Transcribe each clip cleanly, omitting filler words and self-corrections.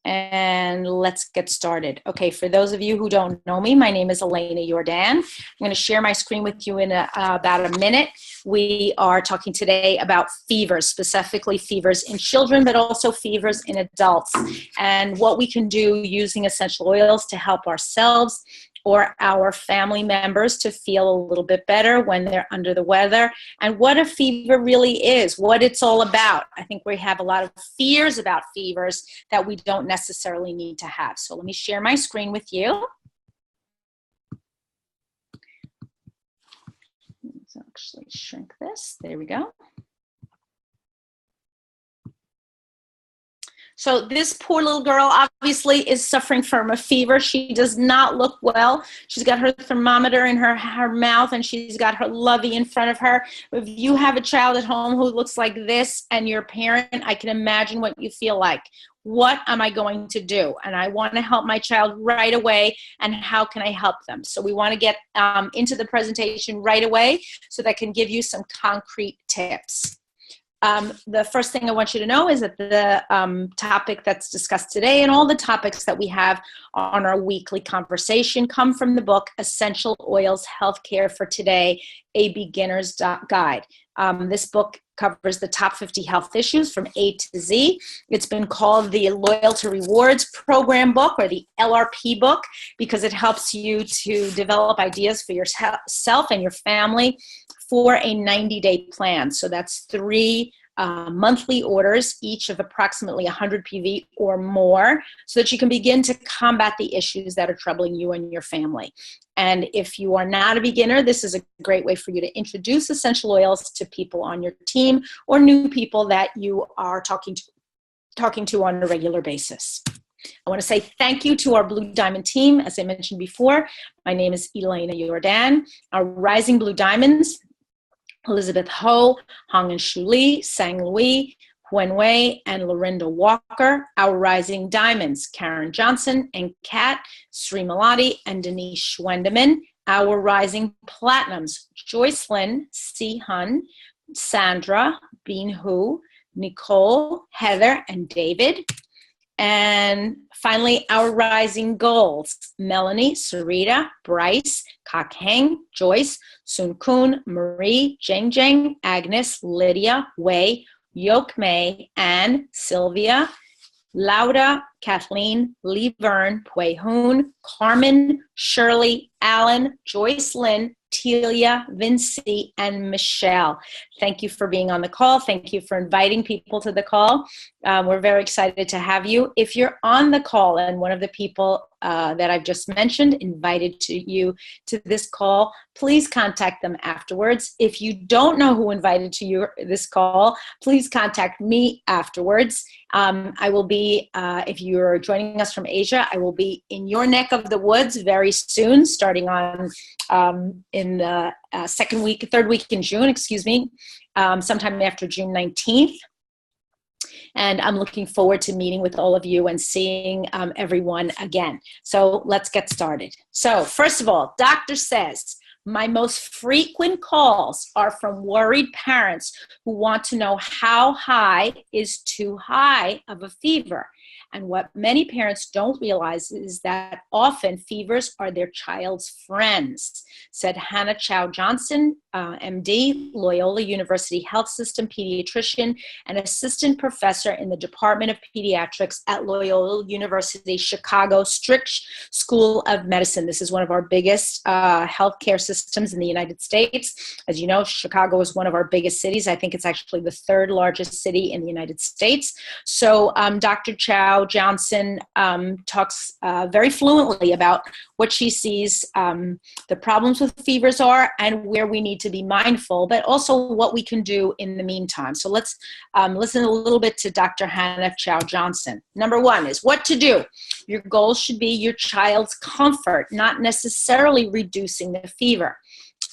And let's get started. Okay, for those of you who don't know me, my name is Elena Jordan. I'm going to share my screen with you in about a minute. We are talking today about fevers, specifically fevers in children, but also fevers in adults, and what we can do using essential oils to help ourselves or our family members to feel a little bit better when they're under the weather, and what a fever really is, what it's all about. I think we have a lot of fears about fevers that we don't necessarily need to have. So let me share my screen with you. Let's actually shrink this. There we go. So this poor little girl obviously is suffering from a fever. She does not look well. She's got her thermometer in her mouth, and she's got her lovey in front of her. If you have a child at home who looks like this and you're a parent, I can imagine what you feel like. What am I going to do? And I want to help my child right away, and how can I help them? So we want to get into the presentation right away so that I can give you some concrete tips. The first thing I want you to know is that the topic that's discussed today and all the topics that we have on our weekly conversation come from the book Essential Oils Healthcare for Today, A Beginner's Guide. This book covers the top 50 health issues from A to Z. It's been called the Loyalty Rewards Program book, or the LRP book, because it helps you to develop ideas for yourself and your family for a 90-day plan. So that's 3 monthly orders, each of approximately 100 PV or more, so that you can begin to combat the issues that are troubling you and your family. And if you are not a beginner, this is a great way for you to introduce essential oils to people on your team or new people that you are talking to on a regular basis. I want to say thank you to our Blue Diamond team. As I mentioned before, my name is Elena Jordan. Our Rising Blue Diamonds: Elizabeth Ho, Hong-Shu Lee, Sang Louis, Huen Wei, and Lorinda Walker. Our Rising Diamonds: Karen Johnson and Kat, Sri Malati, and Denise Schwendeman. Our Rising Platinums: Joyce Lynn, Si Hun, Sandra, Bean Hu, Nicole, Heather, and David. And finally, our Rising Golds: Melanie, Sarita, Bryce, Kak Heng, Joyce, Sun Kun, Marie, Jeng Jeng, Agnes, Lydia, Wei, Yok Mei, Anne, Sylvia, Lauda, Kathleen, Lee Vern, Pui Hoon, Carmen, Shirley, Alan, Joyce Lynn, Telia, Vinci, and Michelle. Thank you for being on the call. Thank you for inviting people to the call. We're very excited to have you. If you're on the call and one of the people that I've just mentioned invited you to this call, please contact them afterwards. If you don't know who invited you this call, please contact me afterwards. I will be, if you're joining us from Asia, I will be in your neck of the woods very soon, starting on in the third week in June, sometime after June 19th. And I'm looking forward to meeting with all of you and seeing everyone again. So let's get started. So first of all, doctor says, my most frequent calls are from worried parents who want to know how high is too high of a fever. And what many parents don't realize is that often fevers are their child's friends, said Hannah Chow Johnson, MD, Loyola University Health System pediatrician and assistant professor in the Department of Pediatrics at Loyola University Chicago Stritch School of Medicine. This is one of our biggest healthcare systems in the United States. As you know, Chicago is one of our biggest cities. I think it's actually the 3rd largest city in the United States. So Dr. Chow Johnson talks very fluently about what she sees the problems with fevers are and where we need to be mindful, but also what we can do in the meantime. So let's listen a little bit to Dr. Hannah Chow Johnson. Number 1 is what to do. Your goal should be your child's comfort, not necessarily reducing the fever.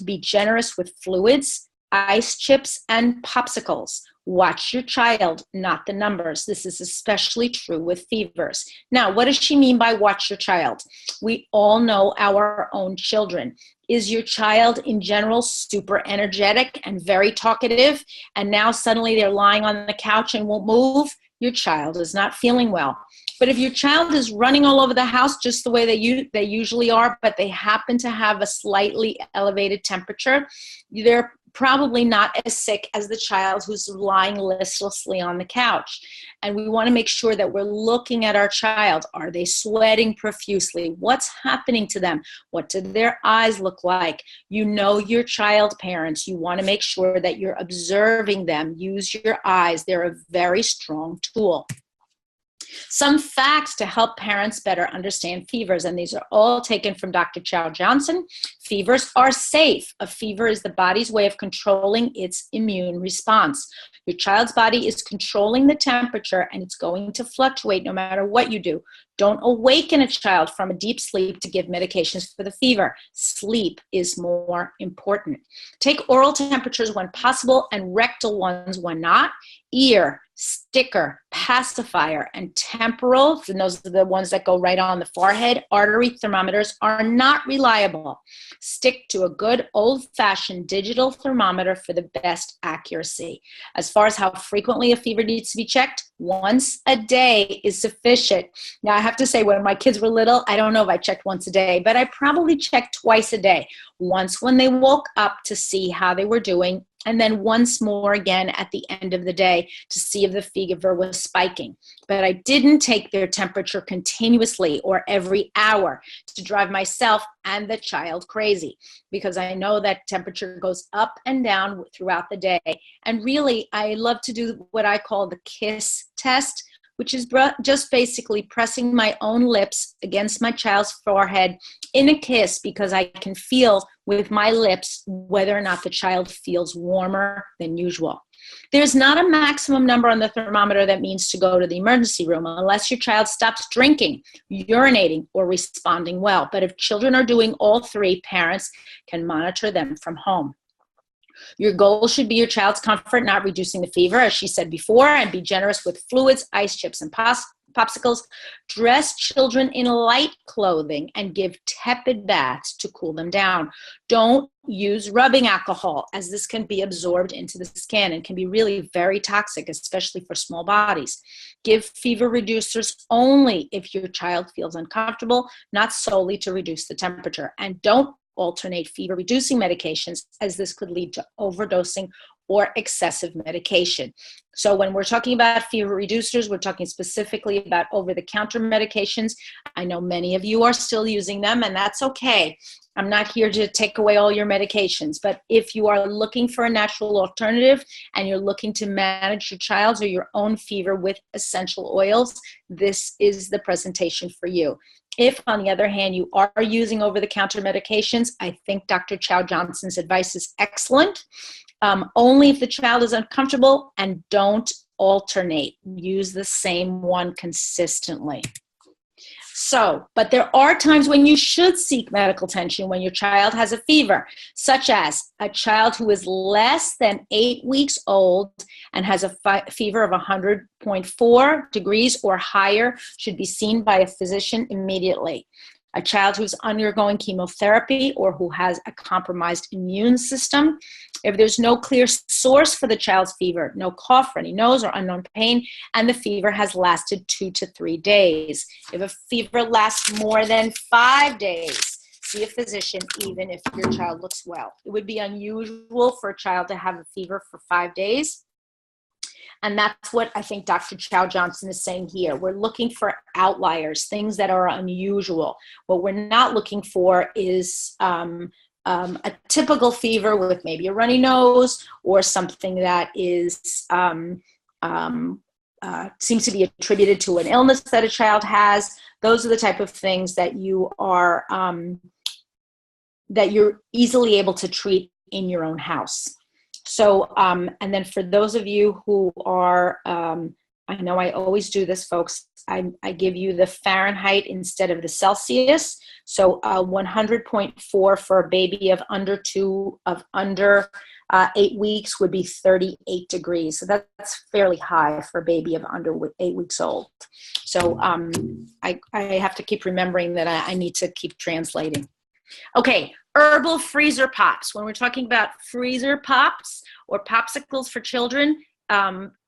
Be generous with fluids, ice chips, and popsicles. Watch your child, not the numbers. This is especially true with fevers. Now, what does she mean by watch your child? We all know our own children. Is your child in general super energetic and very talkative, and now suddenly they're lying on the couch and won't move? your child is not feeling well. But if your child is running all over the house just the way they usually are, but they happen to have a slightly elevated temperature, they're probably not as sick as the child who's lying listlessly on the couch. And we want to make sure that we're looking at our child. Are they sweating profusely? What's happening to them? What do their eyes look like? You know your child, parents. You want to make sure that you're observing them. Use your eyes. They're a very strong tool. Some facts to help parents better understand fevers, and these are all taken from Dr. Chow Johnson. Fevers are safe. A fever is the body's way of controlling its immune response. Your child's body is controlling the temperature, and it's going to fluctuate no matter what you do. Don't awaken a child from a deep sleep to give medications for the fever. Sleep is more important. Take oral temperatures when possible and rectal ones when not. Ear, sticker, pacifier, and temporal, and those are the ones that go right on the forehead, artery thermometers are not reliable. Stick to a good old-fashioned digital thermometer for the best accuracy. As far as how frequently a fever needs to be checked, once a day is sufficient. Now, I have to say, when my kids were little, I don't know if I checked once a day, but I probably checked twice a day. Once when they woke up to see how they were doing, and then once more again at the end of the day to see if the fever was spiking. But I didn't take their temperature continuously or every hour to drive myself and the child crazy, because I know that temperature goes up and down throughout the day. And really, I love to do what I call the KISS test, which is just basically pressing my own lips against my child's forehead in a kiss, because I can feel with my lips whether or not the child feels warmer than usual. There's not a maximum number on the thermometer that means to go to the emergency room unless your child stops drinking, urinating, or responding well. But if children are doing all three, parents can monitor them from home. Your goal should be your child's comfort, not reducing the fever, as she said before, and be generous with fluids, ice chips, and popsicles. Dress children in light clothing and give tepid baths to cool them down. Don't use rubbing alcohol, as this can be absorbed into the skin and can be really very toxic, especially for small bodies. Give fever reducers only if your child feels uncomfortable, not solely to reduce the temperature. And don't alternate fever-reducing medications, as this could lead to overdosing or excessive medication. So when we're talking about fever reducers, we're talking specifically about over-the-counter medications. I know many of you are still using them, and that's okay. I'm not here to take away all your medications, but if you are looking for a natural alternative and you're looking to manage your child's or your own fever with essential oils, this is the presentation for you. If, on the other hand, you are using over-the-counter medications, I think Dr. Chow Johnson's advice is excellent. Only if the child is uncomfortable, and don't alternate. Use the same one consistently. So, but there are times when you should seek medical attention when your child has a fever, such as a child who is less than 8 weeks old and has a fever of 100.4 degrees or higher should be seen by a physician immediately. A child who's undergoing chemotherapy or who has a compromised immune system. If there's no clear source for the child's fever, no cough, runny nose, or unknown pain, and the fever has lasted 2 to 3 days. If a fever lasts more than 5 days, see a physician even if your child looks well. It would be unusual for a child to have a fever for 5 days. And that's what I think Dr. Chow Johnson is saying here. We're looking for outliers, things that are unusual. What we're not looking for is a typical fever with maybe a runny nose or something that is seems to be attributed to an illness that a child has. Those are the type of things that you are that you're easily able to treat in your own house. So, and then for those of you who are, I know I always do this, folks, I give you the Fahrenheit instead of the Celsius. So 100.4 for a baby of under 8 weeks would be 38 degrees. So that's fairly high for a baby of under 8 weeks old. So I have to keep remembering that I need to keep translating. Okay, herbal freezer pops. When we're talking about freezer pops or popsicles for children,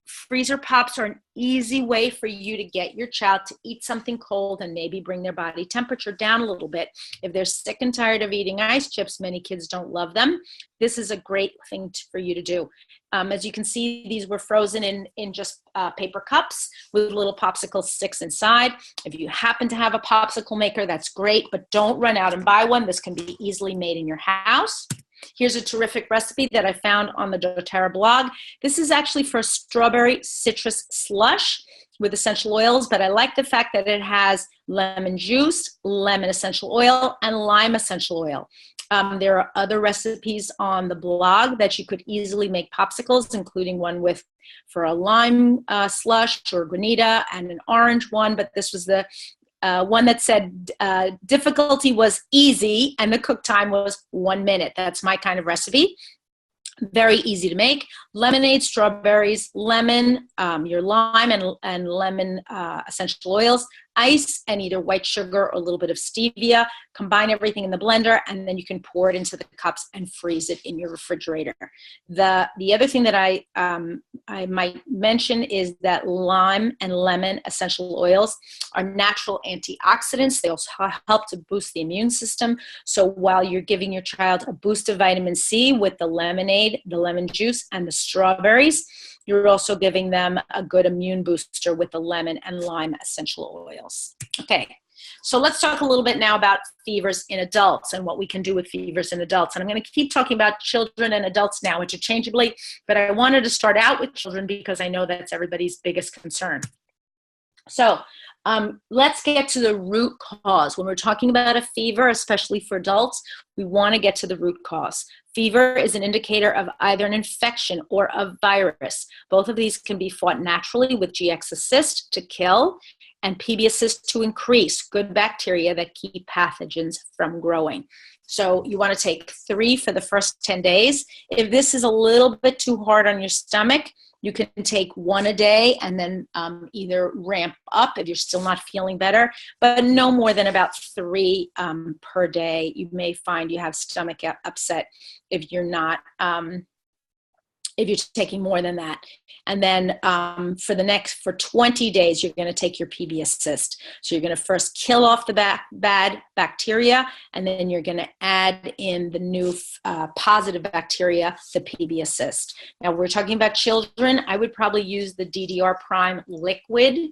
freezer pops are an easy way for you to get your child to eat something cold and maybe bring their body temperature down a little bit. If they're sick and tired of eating ice chips, many kids don't love them. This is a great thing for you to do. As you can see, these were frozen in just paper cups with little popsicle sticks inside. If you happen to have a popsicle maker, that's great, but don't run out and buy one. This can be easily made in your house. Here's a terrific recipe that I found on the doTERRA blog. This is actually for strawberry citrus slush with essential oils, but I like the fact that it has lemon juice, lemon essential oil, and lime essential oil. There are other recipes on the blog that you could easily make popsicles, including one for a lime slush or granita and an orange one, but this was the one that said difficulty was easy and the cook time was 1 minute. That's my kind of recipe. Very easy to make. Lemonade, strawberries, lemon, your lime and lemon essential oils, ice, and either white sugar or a little bit of stevia. Combine everything in the blender, and then you can pour it into the cups and freeze it in your refrigerator. The other thing that I might mention is that lime and lemon essential oils are natural antioxidants. They also help to boost the immune system. So while you're giving your child a boost of vitamin C with the lemonade, the lemon juice, and the strawberries, you're also giving them a good immune booster with the lemon and lime essential oils. Okay, so let's talk a little bit now about fevers in adults and what we can do with fevers in adults. And I'm going to keep talking about children and adults now interchangeably, but I wanted to start out with children because I know that's everybody's biggest concern. So let's get to the root cause. When we're talking about a fever, especially for adults, we want to get to the root cause. Fever is an indicator of either an infection or a virus. Both of these can be fought naturally with GX Assist to kill and PB Assist to increase good bacteria that keep pathogens from growing. So you want to take 3 for the first 10 days. If this is a little bit too hard on your stomach, you can take 1 a day and then either ramp up if you're still not feeling better, but no more than about 3 per day. You may find you have stomach upset if you're not, if you're taking more than that. And then for 20 days, you're going to take your PB Assist. So you're going to first kill off the bad bacteria, and then you're going to add in the new positive bacteria, the PB Assist. Now, we're talking about children. I would probably use the DDR Prime liquid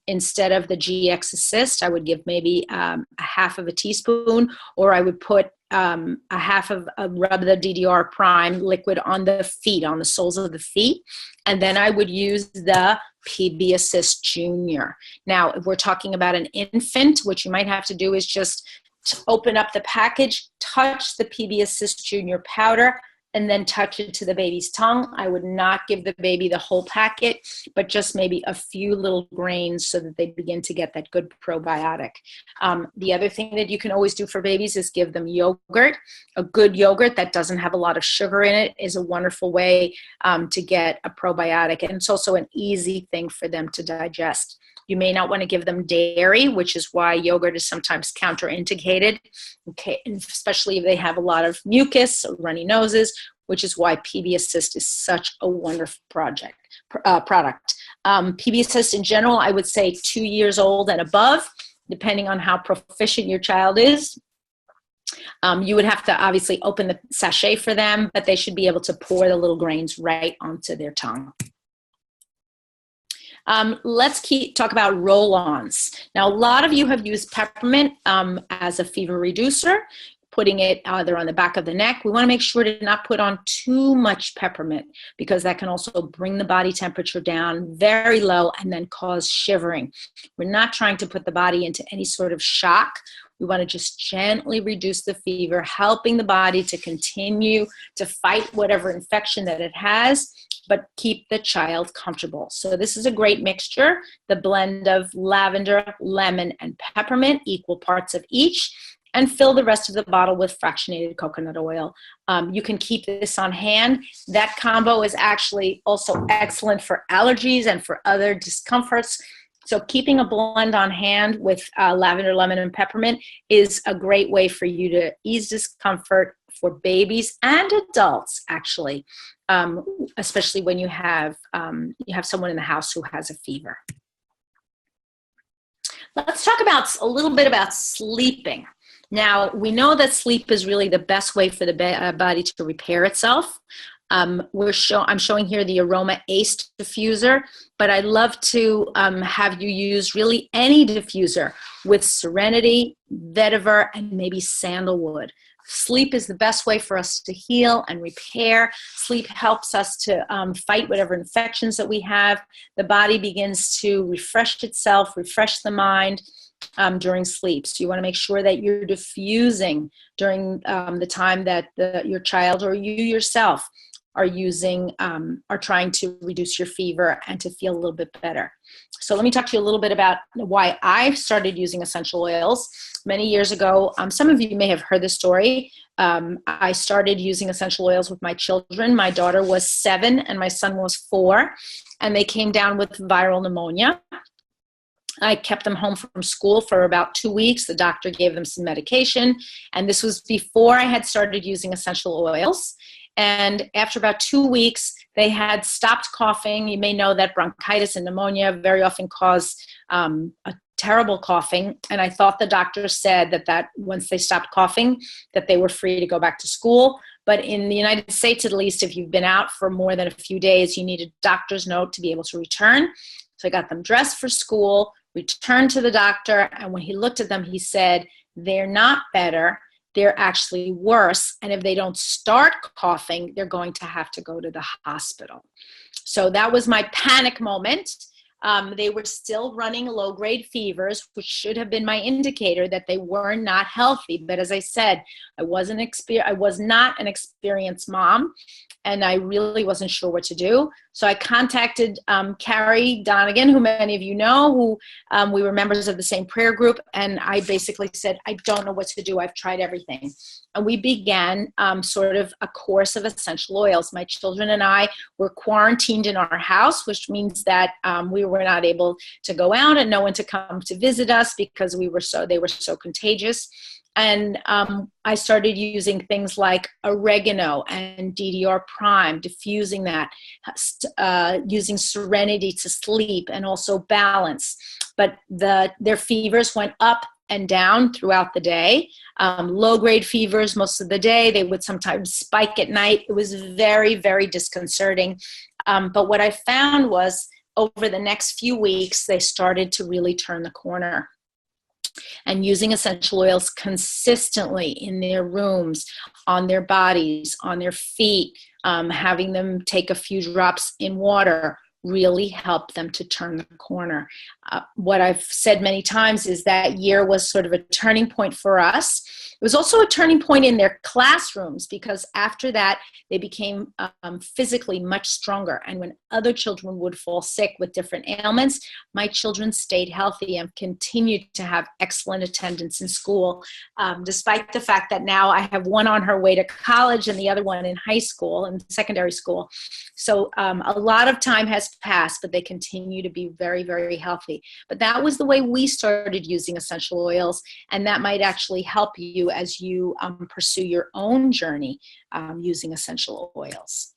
instead of the GX Assist. I would give maybe a half of a teaspoon, or I would put rub the DDR Prime liquid on the feet, on the soles of the feet, and then I would use the PB Assist Junior. Now, if we're talking about an infant, what you might have to do is just open up the package, touch the PB Assist Junior powder, and then touch it to the baby's tongue. I would not give the baby the whole packet, but just maybe a few little grains so that they begin to get that good probiotic. The other thing that you can always do for babies is give them yogurt. A good yogurt that doesn't have a lot of sugar in it is a wonderful way to get a probiotic. And it's also an easy thing for them to digest. You may not want to give them dairy, which is why yogurt is sometimes counterindicated, okay, especially if they have a lot of mucus or runny noses, which is why PB Assist is such a wonderful product. PB Assist in general, I would say 2 years old and above, depending on how proficient your child is. You would have to obviously open the sachet for them, but they should be able to pour the little grains right onto their tongue. Let's talk about roll-ons. Now, a lot of you have used peppermint as a fever reducer, putting it either on the back of the neck. We want to make sure to not put on too much peppermint because that can also bring the body temperature down very low and then cause shivering. We're not trying to put the body into any sort of shock. We want to just gently reduce the fever, helping the body to continue to fight whatever infection that it has, but keep the child comfortable. So this is a great mixture, the blend of lavender, lemon, and peppermint, equal parts of each, and fill the rest of the bottle with fractionated coconut oil. You can keep this on hand. That combo is actually also excellent for allergies and for other discomforts. So keeping a blend on hand with lavender, lemon, and peppermint is a great way for you to ease discomfort for babies and adults, actually, especially when you have someone in the house who has a fever. Let's talk about a little bit about sleeping. Now, we know that sleep is really the best way for the body to repair itself. I'm showing here the Aroma Ace diffuser, but I'd love to have you use really any diffuser with Serenity, Vetiver, and maybe sandalwood. Sleep is the best way for us to heal and repair. Sleep helps us to fight whatever infections that we have. The body begins to refresh itself, refresh the mind during sleep. So you want to make sure that you're diffusing during the time that your child or you yourself are trying to reduce your fever and to feel a little bit better. So let me talk to you a little bit about why I started using essential oils. Many years ago, some of you may have heard the story. I started using essential oils with my children. My daughter was 7 and my son was 4, and they came down with viral pneumonia. I kept them home from school for about 2 weeks. The doctor gave them some medication, and this was before I had started using essential oils. And after about 2 weeks, they had stopped coughing. You may know that bronchitis and pneumonia very often cause a terrible coughing. And I thought the doctor said that once they stopped coughing, that they were free to go back to school. But in the United States, at least, if you've been out for more than a few days, you need a doctor's note to be able to return. So I got them dressed for school, returned to the doctor, and when he looked at them, he said, "They're not better. They're actually worse. And if they don't start coughing, they're going to have to go to the hospital." So that was my panic moment. They were still running low-grade fevers, which should have been my indicator that they were not healthy. But as I said, I was not an experienced mom, and I really wasn't sure what to do. So I contacted Carrie Donegan, who many of you know, who we were members of the same prayer group, and I basically said, "I don't know what to do. I've tried everything." And we began sort of a course of essential oils. My children and I were quarantined in our house, which means that we were not able to go out and no one to come to visit us because they were so contagious. And I started using things like oregano and DDR Prime, diffusing that, using Serenity to sleep and also balance. But their fevers went up and down throughout the day. Low-grade fevers most of the day. They would sometimes spike at night. It was very, very disconcerting. But what I found was over the next few weeks, they started to really turn the corner. And using essential oils consistently in their rooms, on their bodies, on their feet, having them take a few drops in water really helped them to turn the corner. What I've said many times is that year was sort of a turning point for us. It was also a turning point in their classrooms because after that, they became physically much stronger. And when other children would fall sick with different ailments, my children stayed healthy and continued to have excellent attendance in school, despite the fact that now I have one on her way to college and the other one in high school and secondary school. So a lot of time has passed, but they continue to be very, very healthy. But that was the way we started using essential oils, and that might actually help you as you pursue your own journey using essential oils.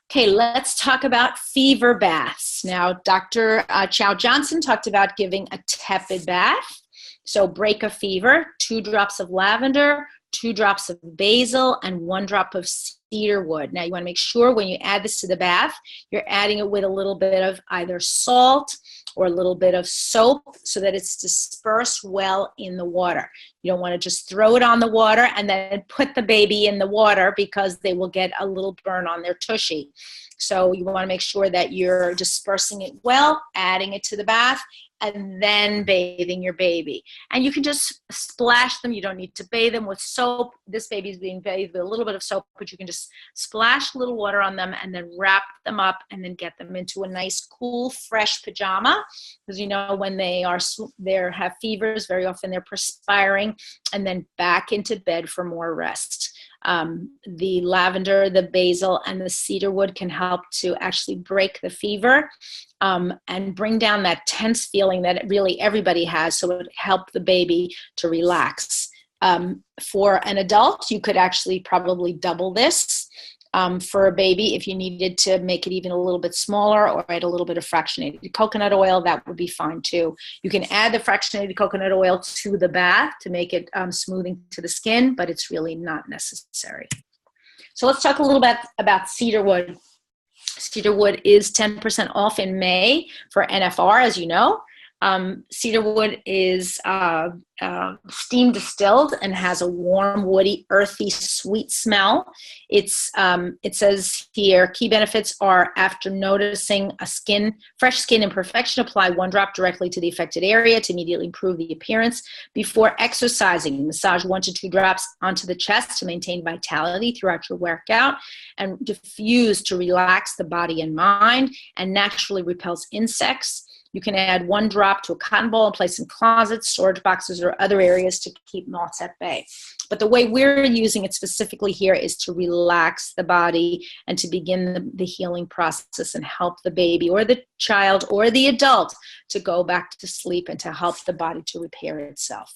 Okay, let's talk about fever baths. Now, Dr. Chow Johnson talked about giving a tepid bath. So break a fever, 2 drops of lavender, 2 drops of basil, and 1 drop of cedar wood. Now, you want to make sure when you add this to the bath, you're adding it with a little bit of either salt or a little bit of soap so that it's dispersed well in the water. You don't want to just throw it on the water and then put the baby in the water because they will get a little burn on their tushy. So you want to make sure that you're dispersing it well, adding it to the bath, and then bathing your baby. And you can just splash them. You don't need to bathe them with soap. This baby is being bathed with a little bit of soap, but you can just splash a little water on them and then wrap them up and then get them into a nice, cool, fresh pajama. Because you know when they have fevers, very often they're perspiring, and then back into bed for more rest. The lavender, the basil, and the cedar wood can help to actually break the fever and bring down that tense feeling that really everybody has, so it helps the baby to relax. For an adult, you could actually probably double this. For a baby, if you needed to make it even a little bit smaller or add a little bit of fractionated coconut oil, that would be fine too. You can add the fractionated coconut oil to the bath to make it smoothing to the skin, but it's really not necessary. So let's talk a little bit about cedarwood. Cedarwood is 10% off in May for NFR, as you know. Cedarwood is steam distilled and has a warm, woody, earthy, sweet smell. It says here, key benefits are after noticing fresh skin imperfection, apply 1 drop directly to the affected area to immediately improve the appearance. Before exercising, massage 1 to 2 drops onto the chest to maintain vitality throughout your workout, and diffuse to relax the body and mind, and naturally repels insects. You can add 1 drop to a cotton ball and place in closets, storage boxes, or other areas to keep moths at bay. But the way we're using it specifically here is to relax the body and to begin the healing process and help the baby or the child or the adult to go back to sleep and to help the body to repair itself.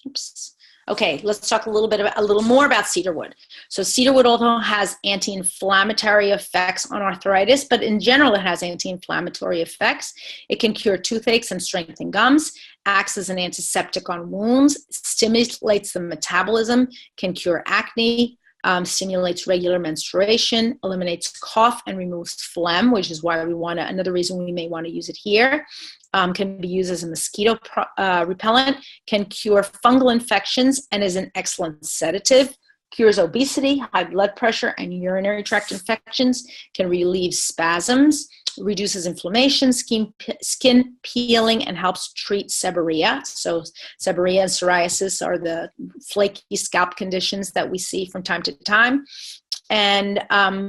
Oops. Okay, let's talk a little more about cedarwood. So cedarwood also has anti-inflammatory effects on arthritis, but in general, it has anti-inflammatory effects. It can cure toothaches and strengthen gums, acts as an antiseptic on wounds, stimulates the metabolism, can cure acne, stimulates regular menstruation, eliminates cough, and removes phlegm, which is why another reason we may want to use it here. Can be used as a mosquito repellent, can cure fungal infections, and is an excellent sedative. Cures obesity, high blood pressure, and urinary tract infections, can relieve spasms, reduces inflammation, skin peeling, and helps treat seborrhea. So seborrhea and psoriasis are the flaky scalp conditions that we see from time to time. And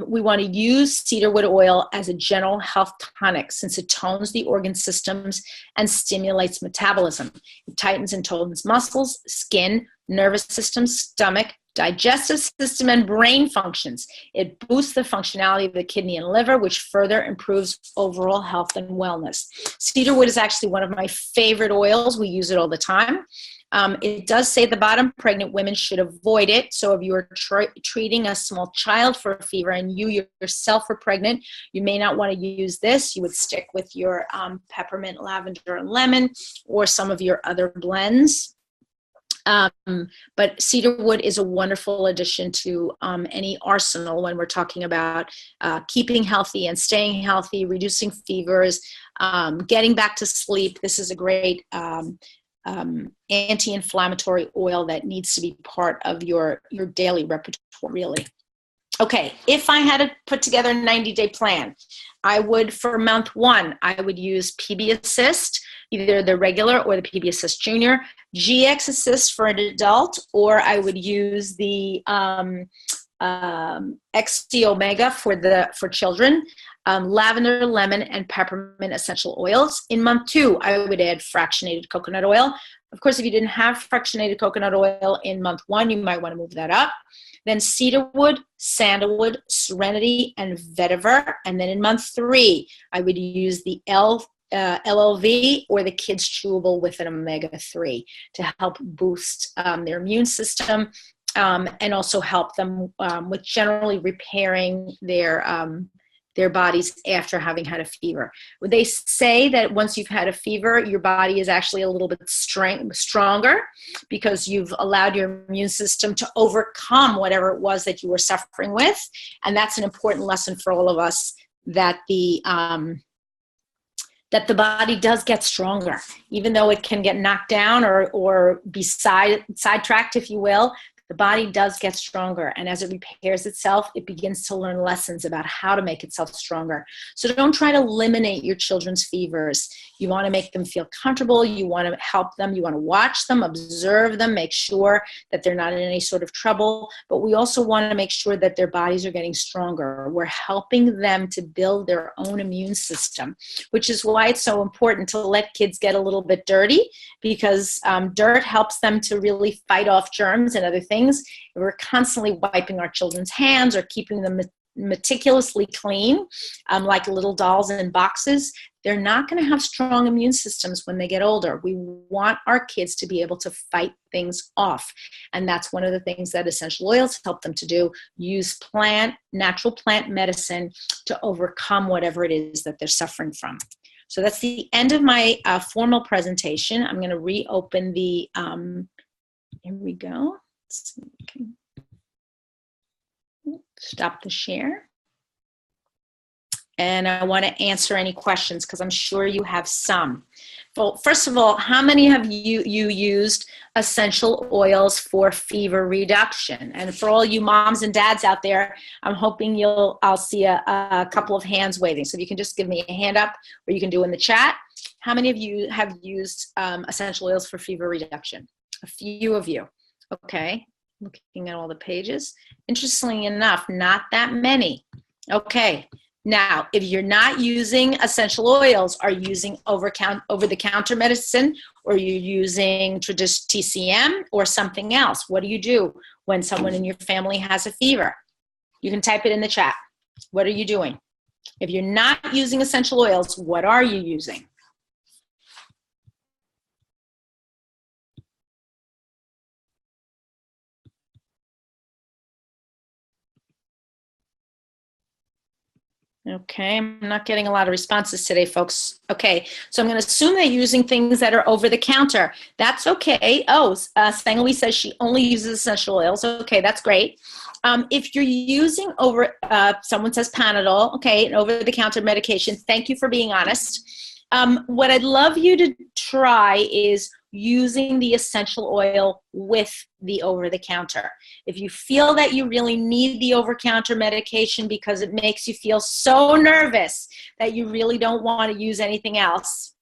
we want to use cedarwood oil as a general health tonic since it tones the organ systems and stimulates metabolism. It tightens and tones muscles, skin, nervous system, stomach, digestive system, and brain functions. It boosts the functionality of the kidney and liver, which further improves overall health and wellness. Cedarwood is actually one of my favorite oils. We use it all the time. It does say at the bottom, pregnant women should avoid it. So if you are treating a small child for a fever and you yourself are pregnant, you may not want to use this. You would stick with your peppermint, lavender, and lemon, or some of your other blends. But cedarwood is a wonderful addition to any arsenal when we're talking about keeping healthy and staying healthy, reducing fevers, getting back to sleep. This is a great anti-inflammatory oil that needs to be part of your daily repertoire, really. Okay, if I had to put together a 90-day plan, I would, for month 1, I would use PB Assist, either the regular or the PB Assist Junior, GX Assist for an adult, or I would use the XC Omega for children, lavender, lemon, and peppermint essential oils. In month 2, I would add fractionated coconut oil. Of course, if you didn't have fractionated coconut oil in month 1, you might want to move that up. Then cedarwood, sandalwood, serenity, and vetiver. And then in month 3, I would use the LLV or the Kids Chewable with an omega-3 to help boost their immune system and also help them with generally repairing their bodies after having had a fever. They say that once you've had a fever, your body is actually a little bit stronger because you've allowed your immune system to overcome whatever it was that you were suffering with. And that's an important lesson for all of us, that the body does get stronger. Even though it can get knocked down or be sidetracked, if you will, the body does get stronger. And as it repairs itself, it begins to learn lessons about how to make itself stronger. So don't try to eliminate your children's fevers. You want to make them feel comfortable. You want to help them. You want to watch them, observe them, make sure that they're not in any sort of trouble. But we also want to make sure that their bodies are getting stronger. We're helping them to build their own immune system, which is why it's so important to let kids get a little bit dirty, because dirt helps them to really fight off germs and other things. We're constantly wiping our children's hands or keeping them meticulously clean, like little dolls in boxes. they're not going to have strong immune systems when they get older. We want our kids to be able to fight things off. And that's one of the things that essential oils help them to do, use natural plant medicine to overcome whatever it is that they're suffering from. So that's the end of my formal presentation. I'm going to reopen the, here we go. Let's see if we can stop the share. And I want to answer any questions because I'm sure you have some. Well, first of all, how many have you used essential oils for fever reduction? And for all you moms and dads out there, I'm hoping I'll see a couple of hands waving. So if you can just give me a hand up, or you can do in the chat. How many of you have used essential oils for fever reduction? A few of you. Okay, looking at all the pages. Interestingly enough, not that many. Okay. Now, if you're not using essential oils, are you using over-the-counter medicine, or you're using traditional TCM or something else? What do you do when someone in your family has a fever? You can type it in the chat. What are you doing? If you're not using essential oils, what are you using? Okay, I'm not getting a lot of responses today, folks. Okay, so I'm going to assume that you're using things that are over the counter. That's okay. Oh, Sangawi says she only uses essential oils. Okay, that's great. If you're using someone says Panadol, okay, an over-the-counter medication, thank you for being honest. What I'd love you to try is using the essential oil with the over-the-counter. If you feel that you really need the over-counter medication because it makes you feel so nervous that you really don't want to use anything else,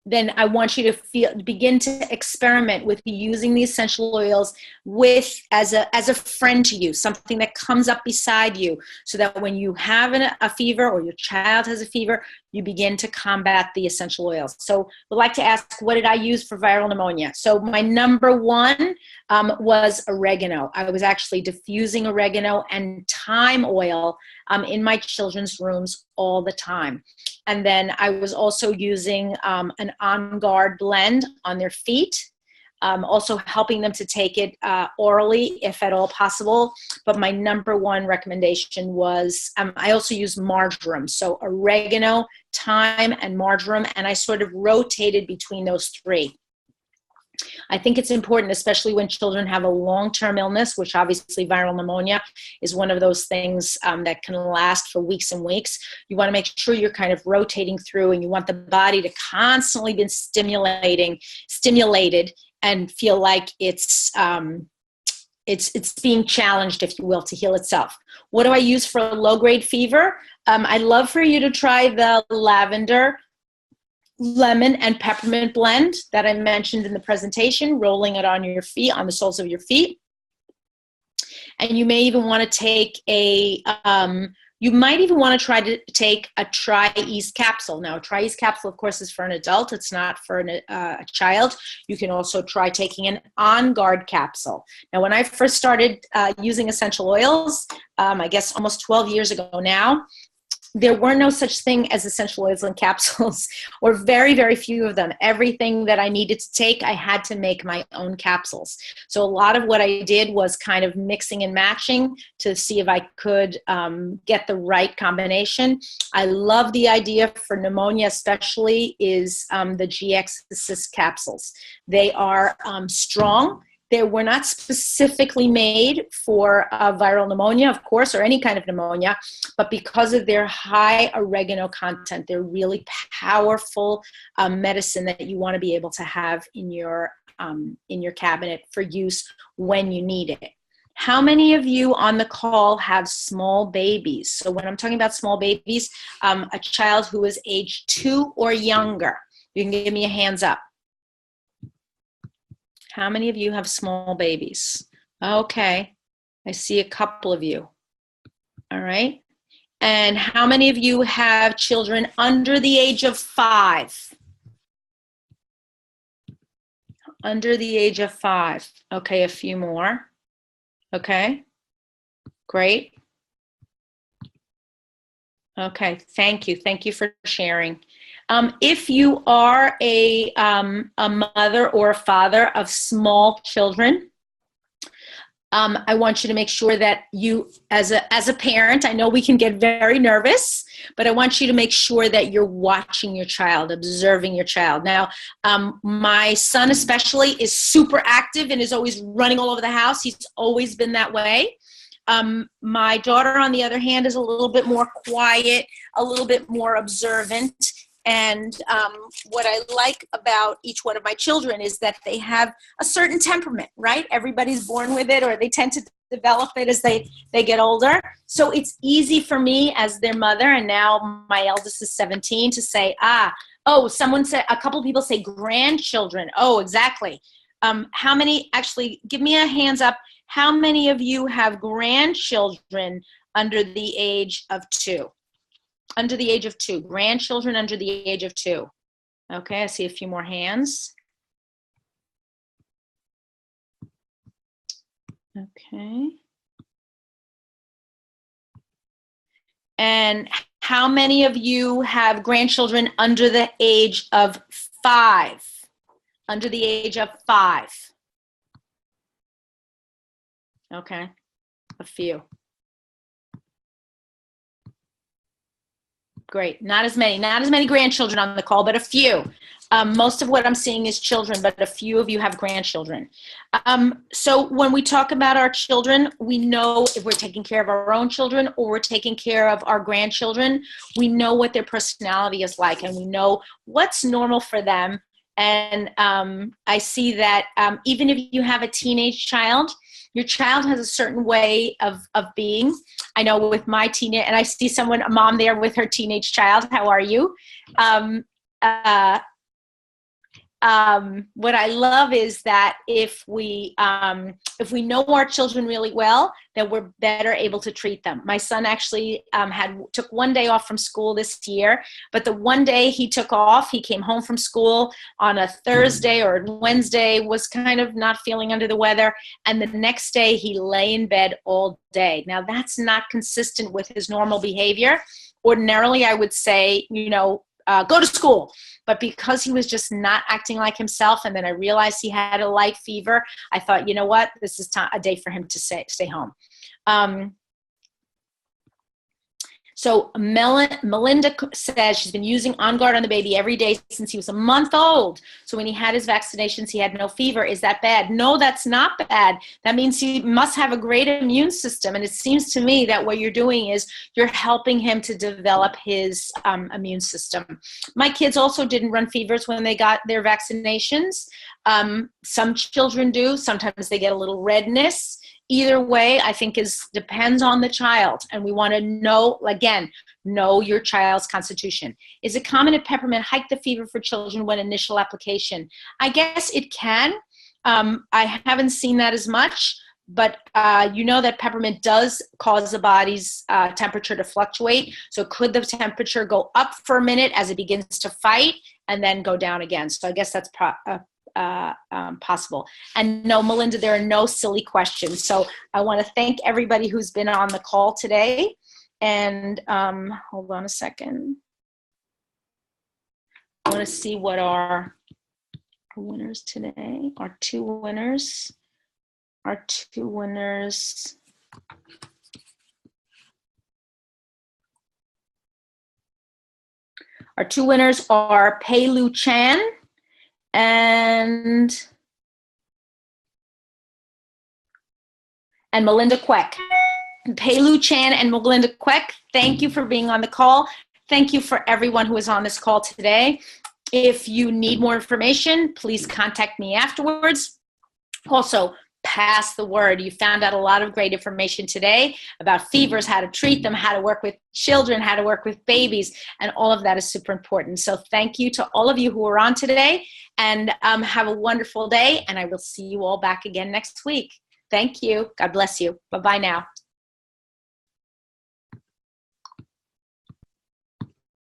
then I want you to begin to experiment with using the essential oils as a friend to you, something that comes up beside you, so that when you have a fever or your child has a fever, you begin to combat the essential oils. So we'd like to ask, what did I use for viral pneumonia? So my number one was oregano. I was actually diffusing oregano and thyme oil in my children's rooms all the time. And then I was also using an On Guard blend on their feet, also helping them to take it orally if at all possible. But my number one recommendation was, I also use marjoram. So oregano, thyme, and marjoram, and I sort of rotated between those three. I think it's important, especially when children have a long-term illness, which obviously viral pneumonia is one of those things that can last for weeks and weeks. You want to make sure you're kind of rotating through, and you want the body to constantly be stimulated and feel like it's being challenged, if you will, to heal itself. What do I use for a low-grade fever? I'd love for you to try the lavender, lemon, and peppermint blend that I mentioned in the presentation, rolling it on your feet, on the soles of your feet. And you may even want to take you might even want to try to take a Tri-Ease capsule. Now, a Tri-Ease capsule, of course, is for an adult. It's not for a child. You can also try taking an On Guard capsule. Now, when I first started using essential oils, I guess almost 12 years ago now, there were no such thing as essential oils in capsules, or very, very few of them. Everything that I needed to take, I had to make my own capsules. So a lot of what I did was kind of mixing and matching to see if I could get the right combination. I love the idea for pneumonia especially is the GX Assist capsules. They are strong. They were not specifically made for viral pneumonia, of course, or any kind of pneumonia, but because of their high oregano content, they're really powerful medicine that you want to be able to have in your cabinet for use when you need it. How many of you on the call have small babies? So when I'm talking about small babies, a child who is age 2 or younger, you can give me a hands up. How many of you have small babies? Okay, I see a couple of you. All right. And how many of you have children under the age of 5? Under the age of 5. Okay, a few more. Okay, great. Okay, thank you. Thank you for sharing. If you are a mother or a father of small children, I want you to make sure that you, as a parent, I know we can get very nervous, but I want you to make sure that you're watching your child, observing your child. Now, my son especially is super active and is always running all over the house. He's always been that way. My daughter, on the other hand, is a little bit more quiet, a little bit more observant. And what I like about each one of my children is that they have a certain temperament, right? Everybody's born with it, or they tend to develop it as they get older. So it's easy for me as their mother, and now my eldest is 17, to say, someone said, a couple people say grandchildren. Oh, exactly. How many, actually, give me a hands up. How many of you have grandchildren under the age of 2? Under the age of 2, grandchildren under the age of 2. Okay, I see a few more hands. Okay. And how many of you have grandchildren under the age of 5? Under the age of 5. Okay, a few. Great. Not as many grandchildren on the call, but a few. Most of what I'm seeing is children, but a few of you have grandchildren. So when we talk about our children, we know if we're taking care of our own children or we're taking care of our grandchildren, we know what their personality is like, and we know what's normal for them. And I see that even if you have a teenage child, your child has a certain way of being. I know with my teenage, and I see a mom there with her teenage child. How are you? What I love is that if we know our children really well, then we're better able to treat them. My son actually took one day off from school this year, but the one day he took off, he came home from school on a Thursday or Wednesday, was kind of not feeling under the weather, and the next day he lay in bed all day. Now that's not consistent with his normal behavior. Ordinarily, I would say, go to school. But because he was just not acting like himself, and then I realized he had a light fever, I thought, you know what, this is a day for him to stay home. So Melinda says she's been using On Guard on the baby every day since he was a month old. So when he had his vaccinations, he had no fever. Is that bad? No, that's not bad. That means he must have a great immune system. And it seems to me that what you're doing is you're helping him to develop his immune system. My kids also didn't run fevers when they got their vaccinations. Some children do. Sometimes they get a little redness. Either way, I think depends on the child. And we want to know your child's constitution. Is it common that peppermint hike the fever for children when initial application? I guess it can. I haven't seen that as much, but you know that peppermint does cause the body's temperature to fluctuate. So could the temperature go up for a minute as it begins to fight and then go down again? So I guess that's possible. And no, Melinda, there are no silly questions. So I want to thank everybody who's been on the call today. And hold on a second. I want to see what our winners today. Our two winners. Our two winners are Pei Lu Chan and Melinda Queck. Pei Lu Chan and Melinda Queck, thank you for being on the call. Thank you for everyone who is on this call today. If you need more information, please contact me afterwards. Also, pass the word. You found out a lot of great information today about fevers, how to treat them, how to work with children, how to work with babies, and all of that is super important. So thank you to all of you who are on today, and have a wonderful day, and I will see you all back again next week. Thank you. God bless you. Bye-bye now.